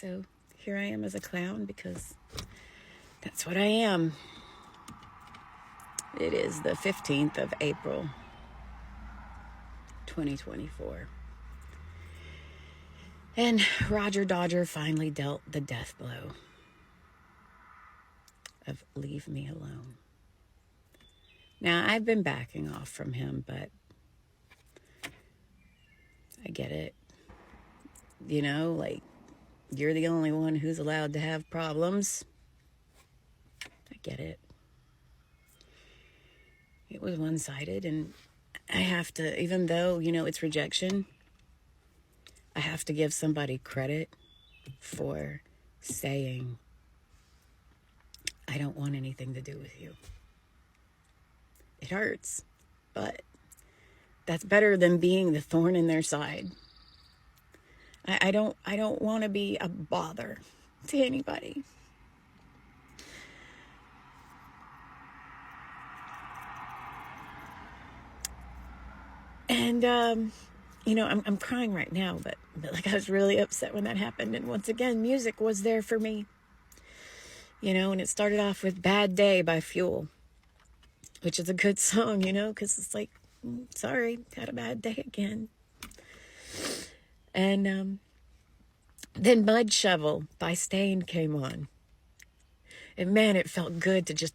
So here I am as a clown because that's what I am. It is the 15th of April, 2024. And Roger Dodger finally dealt the death blow of leave me alone. Now, I've been backing off from him, but I get it. You know, like, you're the only one who's allowed to have problems. I get it. It was one-sided, and I have to, even though, it's rejection, I have to give somebody credit for saying, I don't want anything to do with you. It hurts, but that's better than being the thorn in their side. I don't want to be a bother to anybody. And I'm crying right now, but like I was really upset when that happened. And once again, music was there for me. And it started off with Bad Day by Fuel, which is a good song, because it's like, sorry, had a bad day again. And then Mud Shovel by Staind came on. And man, it felt good to just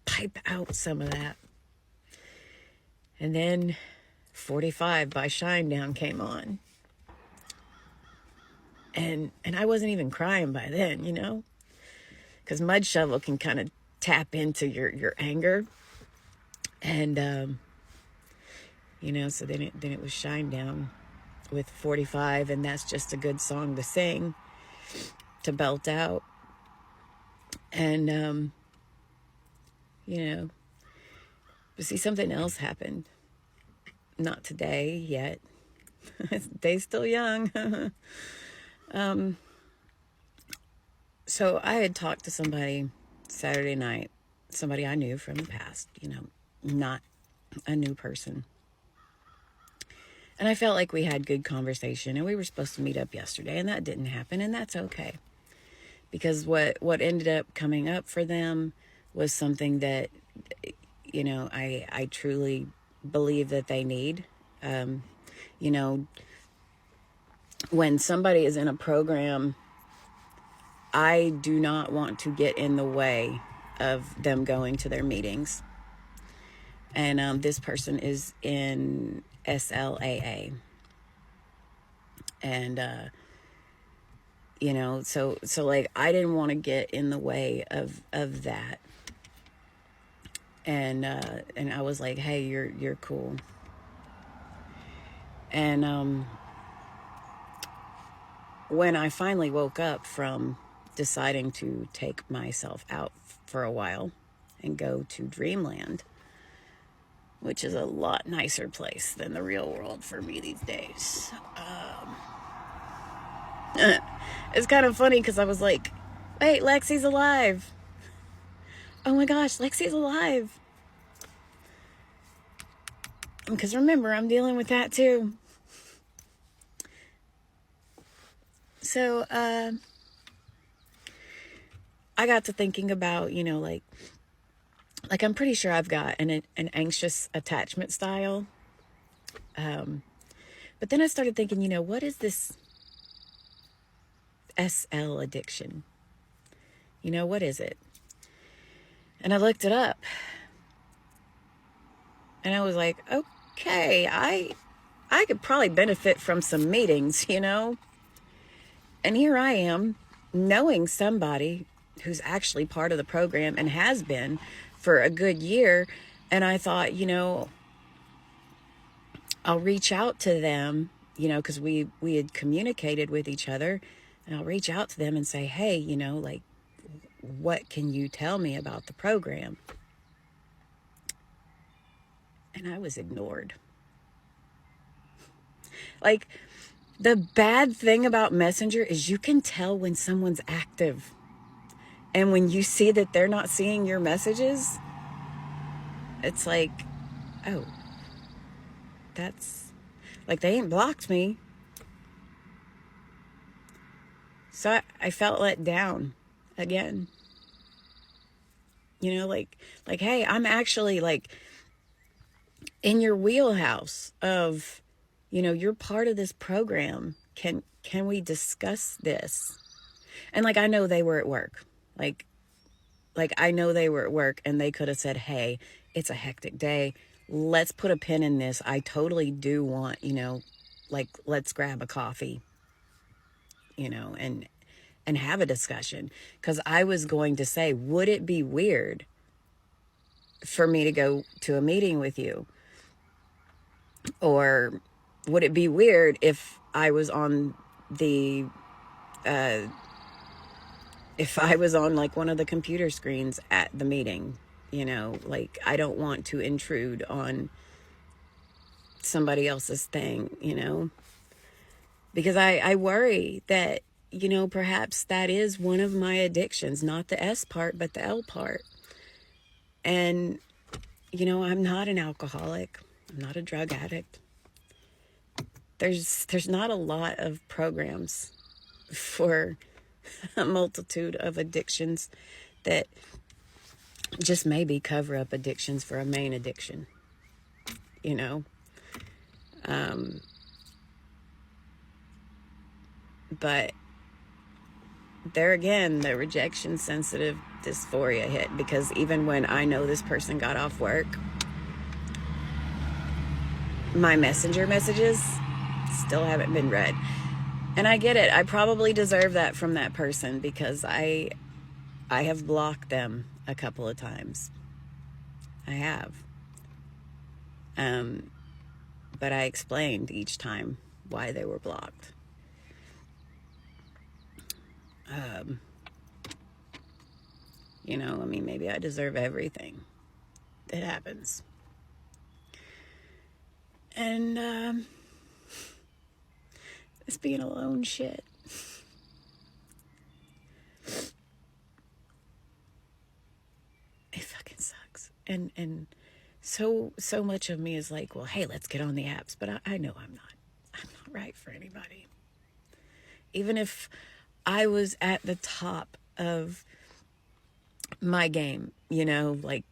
pipe out some of that. And then 45 by Shinedown came on. And I wasn't even crying by then, because Mud Shovel can kind of tap into your anger. And, so then it was Shinedown with 45, and that's just a good song to sing, to belt out. And, but see, something else happened. Not today yet. Day's still young. So I had talked to somebody Saturday night, somebody I knew from the past, not a new person. And I felt like we had good conversation, and we were supposed to meet up yesterday, and that didn't happen, and that's okay. Because what ended up coming up for them was something that, I truly believe that they need. When somebody is in a program, I do not want to get in the way of them going to their meetings. And this person is in SLAA. And, so like, I didn't want to get in the way of that. And I was like, hey, you're cool. And, when I finally woke up from deciding to take myself out for a while and go to Dreamland, which is a lot nicer place than the real world for me these days. It's kind of funny because I was like, wait, Lexi's alive. Oh my gosh, Lexi's alive. Because remember, I'm dealing with that too. So, I got to thinking about, like I'm pretty sure I've got an anxious attachment style. But then I started thinking, what is this SL addiction? What is it? And I looked it up. And I was like, okay, I could probably benefit from some meetings, And here I am, knowing somebody who's actually part of the program and has been for a good year. And I thought, I'll reach out to them, because we had communicated with each other. And I'll reach out to them and say, hey, like, what can you tell me about the program? And I was ignored. Like, the bad thing about Messenger is you can tell when someone's active. And when you see that they're not seeing your messages, it's like, oh, that's like, they ain't blocked me. So I felt let down again. You know, like, hey, I'm actually like in your wheelhouse of, you know, you're part of this program. Can we discuss this? And like, I know they were at work. Like I know they were at work and they could have said, hey, it's a hectic day. Let's put a pin in this. I totally do want, you know, like, let's grab a coffee, you know, and have a discussion. Because I was going to say, would it be weird for me to go to a meeting with you? Or would it be weird if I was on the if I was on like one of the computer screens at the meeting? You know, like, I don't want to intrude on somebody else's thing, you know, because I worry that, you know, perhaps that is one of my addictions, not the S part, but the L part. And, you know, I'm not an alcoholic. I'm not a drug addict. There's not a lot of programs for a multitude of addictions that just maybe cover up addictions for a main addiction, you know. But there again, the rejection sensitive dysphoria hit, because even when I know this person got off work, my messenger messages still haven't been read. And I get it. I probably deserve that from that person because I have blocked them a couple of times. I have. But I explained each time why they were blocked. You know, I mean, maybe I deserve everything that happens. And this being alone shit. It fucking sucks. And so much of me is like, well, hey, let's get on the apps. But I know I'm not right for anybody. Even if I was at the top of my game, you know, like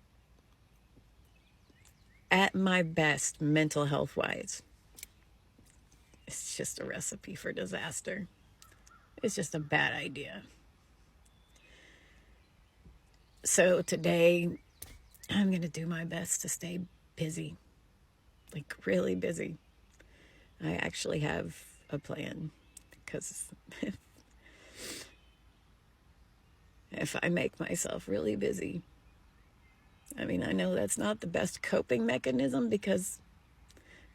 at my best mental health wise, it's just a recipe for disaster. It's just a bad idea. So today, I'm going to do my best to stay busy, like really busy. I actually have a plan, because if I make myself really busy, I mean, I know that's not the best coping mechanism because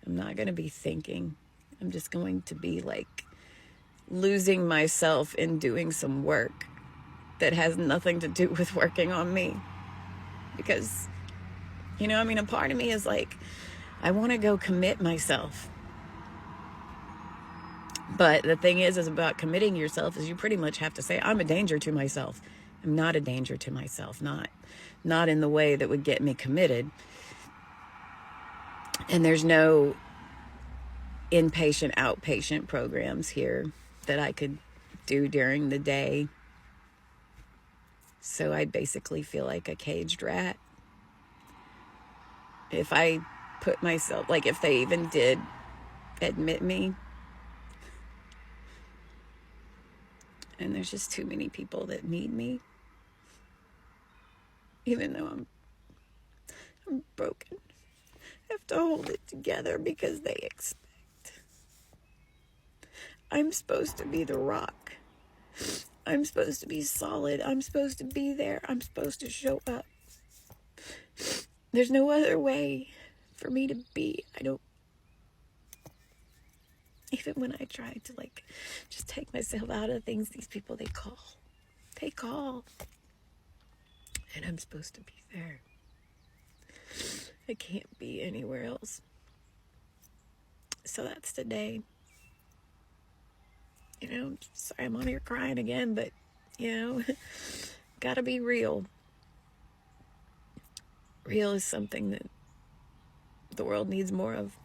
I'm not going to be thinking. I'm just going to be like losing myself in doing some work that has nothing to do with working on me. Because, you know, I mean, a part of me is like, I want to go commit myself. But the thing is about committing yourself is you pretty much have to say, I'm a danger to myself. I'm not a danger to myself. Not in the way that would get me committed. And there's no inpatient, outpatient programs here that I could do during the day. So I basically feel like a caged rat. If I put myself, like if they even did admit me, and there's just too many people that need me, even though I'm broken. I have to hold it together because they expect. I'm supposed to be the rock. I'm supposed to be solid. I'm supposed to be there. I'm supposed to show up. There's no other way for me to be. Even when I try to like just take myself out of things, these people, they call. And I'm supposed to be there. I can't be anywhere else. So that's today. You know, sorry I'm on here crying again, but, you know, gotta be real. Real is something that the world needs more of.